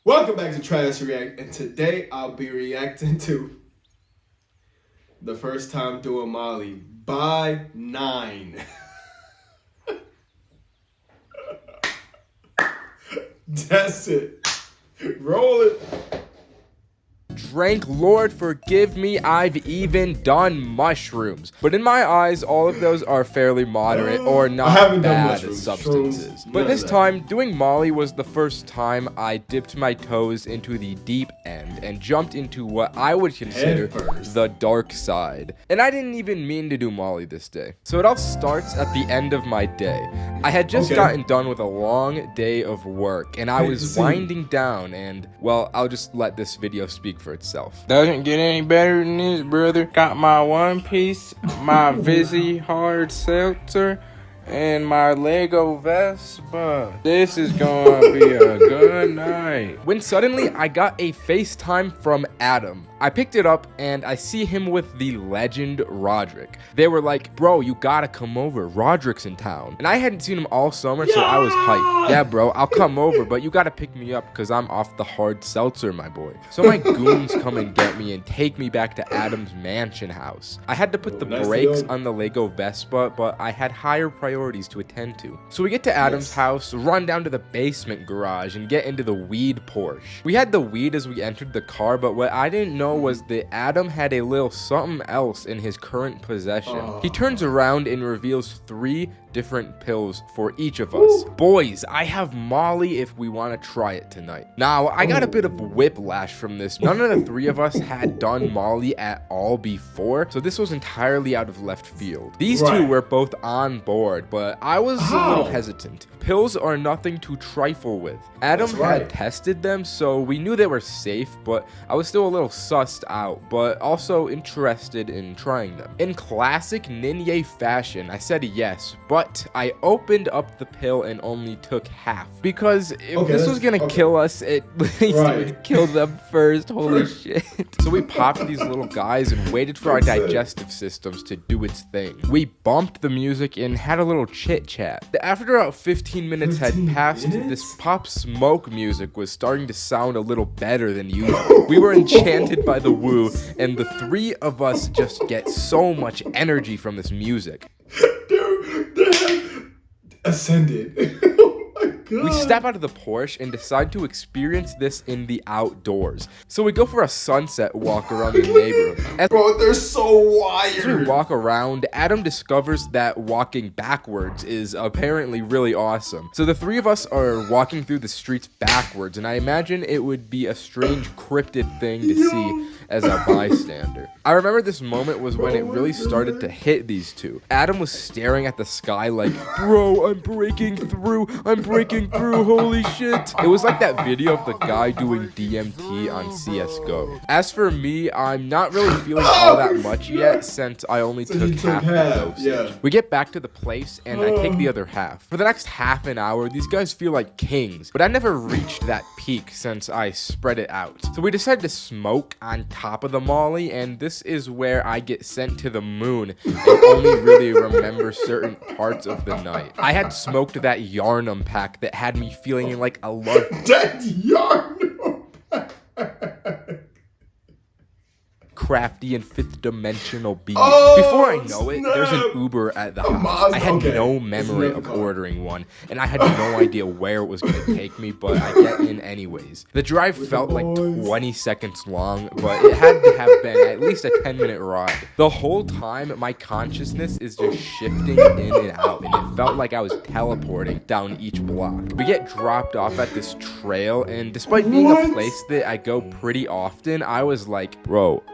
Welcome back to Trash React, and today I'll be reacting to the first time doing Molly by 9. That's it. Roll it. Drank, Lord forgive me, I've even done mushrooms. But in my eyes, all of those are fairly moderate or not haven't done bad mushrooms, substances. shrooms, none But of this that. time, doing Molly was the first time I dipped my toes into the deep end and jumped into what I would consider Head first. the dark side. And I didn't even mean to do Molly this day. So it all starts at the end of my day. I had just gotten done with a long day of work, and I was winding down, and, well, I'll just let this video speak for itself. Doesn't get any better than this, brother. Got my One Piece, my Vizzy Hard Seltzer, and my Lego Vespa. This is gonna be a good night. When suddenly I got a FaceTime from Adam. I picked it up and I see him with the legend Roderick. They were like, bro, you gotta come over. Roderick's in town. And I hadn't seen him all summer, so I was hyped. Yeah, bro, I'll come over, but you gotta pick me up because I'm off the hard seltzer, my boy. So my goons come and get me and take me back to Adam's mansion house. I had to put the brakes on the Lego Vespa, but I had higher priorities to attend to. So we get to Adam's house, run down to the basement garage, and get into the weed Porsche. We had the weed as we entered the car, but what I didn't know was that Adam had a little something else in his current possession. He turns around and reveals 3 different pills for each of us. Boys, I have Molly if we want to try it tonight. Now, I got a bit of whiplash from this. None of the 3 of us had done Molly at all before, so this was entirely out of left field. These 2 were both on board, but I was a little hesitant. Pills are nothing to trifle with. Adam had tested them, so we knew they were safe, but I was still a little sussed out, but also interested in trying them. In classic Ninja fashion, I said yes, but I opened up the pill and only took half. Because if this was gonna kill us, at least it would kill them first. Holy shit. So we popped these little guys and waited for our digestive systems to do its thing. We bumped the music and had a little chit chat. After about 15 minutes had passed, this Pop Smoke music was starting to sound a little better than usual. We were enchanted by the woo, and the 3 of us just get so much energy from this music. Dude, they have ascended. Oh my god. We step out of the Porsche and decide to experience this in the outdoors. So we go for a sunset walk around the neighborhood. Bro, they're so wired. As we walk around, Adam discovers that walking backwards is apparently really awesome. So the 3 of us are walking through the streets backwards, and I imagine it would be a strange cryptid thing to see as a bystander. I remember this moment was when it really started to hit these 2. Adam was staring at the sky like, bro, I'm breaking through, holy shit. It was like that video of the guy doing DMT on CSGO. As for me, I'm not really feeling all that much yet since I only took half the dosage. We get back to the place and I take the other half. For the next half an hour, these guys feel like kings, but I never reached that peak since I spread it out. So we decided to smoke on top of the Molly, and this is where I get sent to the moon and only really remember certain parts of the night. I had smoked that Yarnum pack that had me feeling like a love. That yarn. Crafty and 5th dimensional being. Oh, Before I know it, snap. there's an Uber at the house. I had no memory of ordering one, and I had no idea where it was going to take me, but I get in anyways. The drive felt like 20 seconds long, but it had to have been at least a 10-minute ride. The whole time, my consciousness is just shifting in and out, and it felt like I was teleporting down each block. We get dropped off at this trail, and despite being a place that I go pretty often, I was like, bro,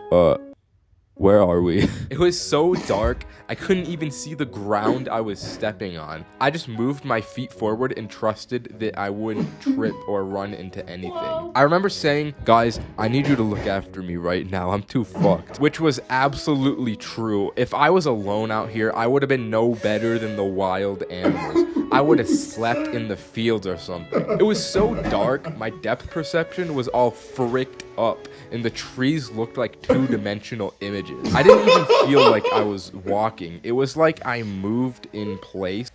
where are we? It was so dark, I couldn't even see the ground I was stepping on. I just moved my feet forward and trusted that I wouldn't trip or run into anything. I remember saying, guys, I need you to look after me right now. I'm too fucked. Which was absolutely true. If I was alone out here, I would have been no better than the wild animals. I would have slept in the fields or something. It was so dark, my depth perception was all fricked up, and the trees looked like two-dimensional images. I didn't even feel like I was walking. It was like I moved in place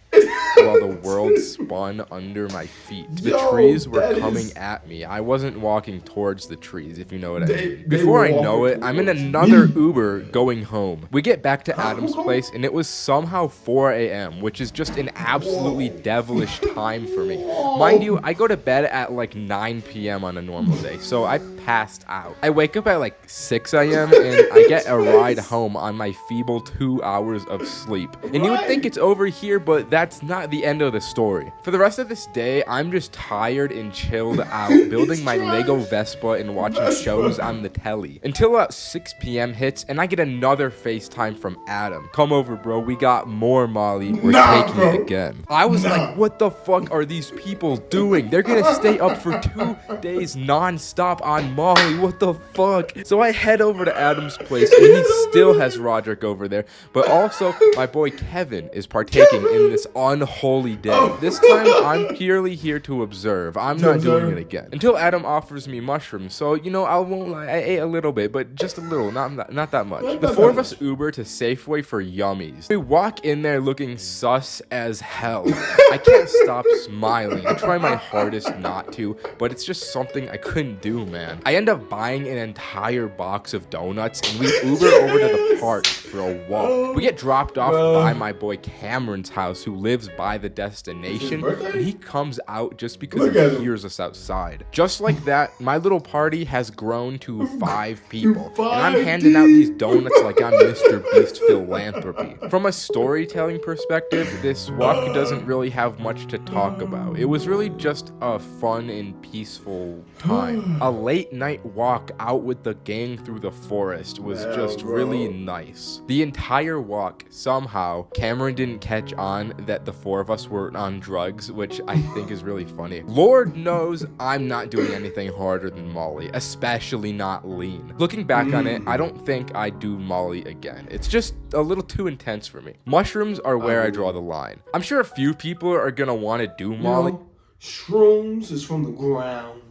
while the world spun under my feet. The Yo, trees were that coming is- at me. I wasn't walking towards the trees, if you know what I They- mean. they Before were I know walking it, I'm in towards another me. Uber going home. We get back to Adam's place, and it was somehow 4 a.m., which is just an absolutely devilish time for me. Mind you, I go to bed at like 9 p.m. on a normal day, so I passed out. I wake up at like 6 a.m. and I get a ride home on my feeble 2 hours of sleep. And you would think it's over here, but that's not the end of the story. For the rest of this day, I'm just tired and chilled out, building my Lego Vespa and watching shows on the telly. Until 6 p.m. hits, and I get another FaceTime from Adam. Come over, bro. We got more Molly. We're taking bro. it again. I was like, what the fuck are these people doing? They're gonna stay up for 2 days non-stop on Molly. What the fuck? So I head over to Adam's place, and he still has Roderick over there. But also, my boy Kevin is partaking in this unholy day. This time, I'm purely here to observe. I'm not doing it again. Until Adam offers me mushrooms. So, you know, I won't lie. I ate a little bit, but just a little. Not that much. The four of us Uber to Safeway for yummies. We walk in there looking sus as hell. I can't stop smiling. I try my hardest not to, but it's just something I couldn't do, man. I end up buying an entire box of donuts, and we Uber over to the park for a walk. We get dropped off by my boy Cameron's house, who lives by the destination, and he comes out just because Look he at him. hears us outside. Just like that, my little party has grown to 5 people, and I'm handing out these donuts like I'm Mr. Beast philanthropy. From a storytelling perspective, this walk doesn't really have much to talk about. It was really just a fun and peaceful time. A late night walk out with the gang through the forest was just really nice. The entire walk, somehow, Cameron didn't catch on that the four of us were on drugs, which I think is really funny. Lord knows I'm not doing anything harder than Molly, especially not lean. Looking back on it, I don't think I'd do Molly again. It's just a little too intense for me. Mushrooms are where I draw the line. I'm sure a few people are gonna want to do Molly. You know, shrooms is from the ground.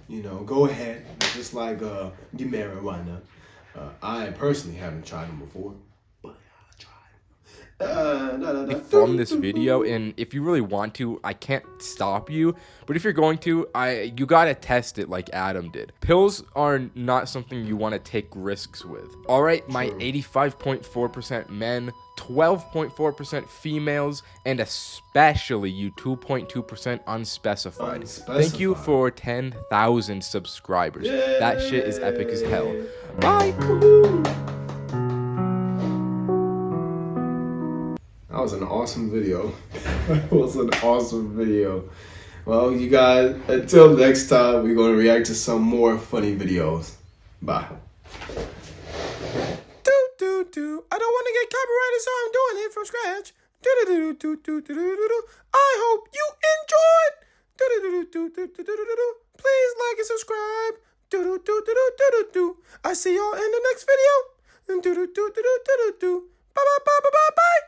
You know, go ahead. Just like the marijuana. I personally haven't tried them before, but I'll try. From this video, and if you really want to, I can't stop you, but if you're going to, you gotta test it like Adam did. Pills are not something you want to take risks with. All right, my 85.4% men, 12.4% females, and especially you 2.2% unspecified. Thank you for 10,000 subscribers. That shit is epic as hell. Bye. That was an awesome video. That was an awesome video. Well, you guys, until next time, we're going to react to some more funny videos. Bye. I don't want to get copyrighted, so I'm doing it from scratch. I hope you enjoyed. Please like and subscribe. I see y'all in the next video. Bye.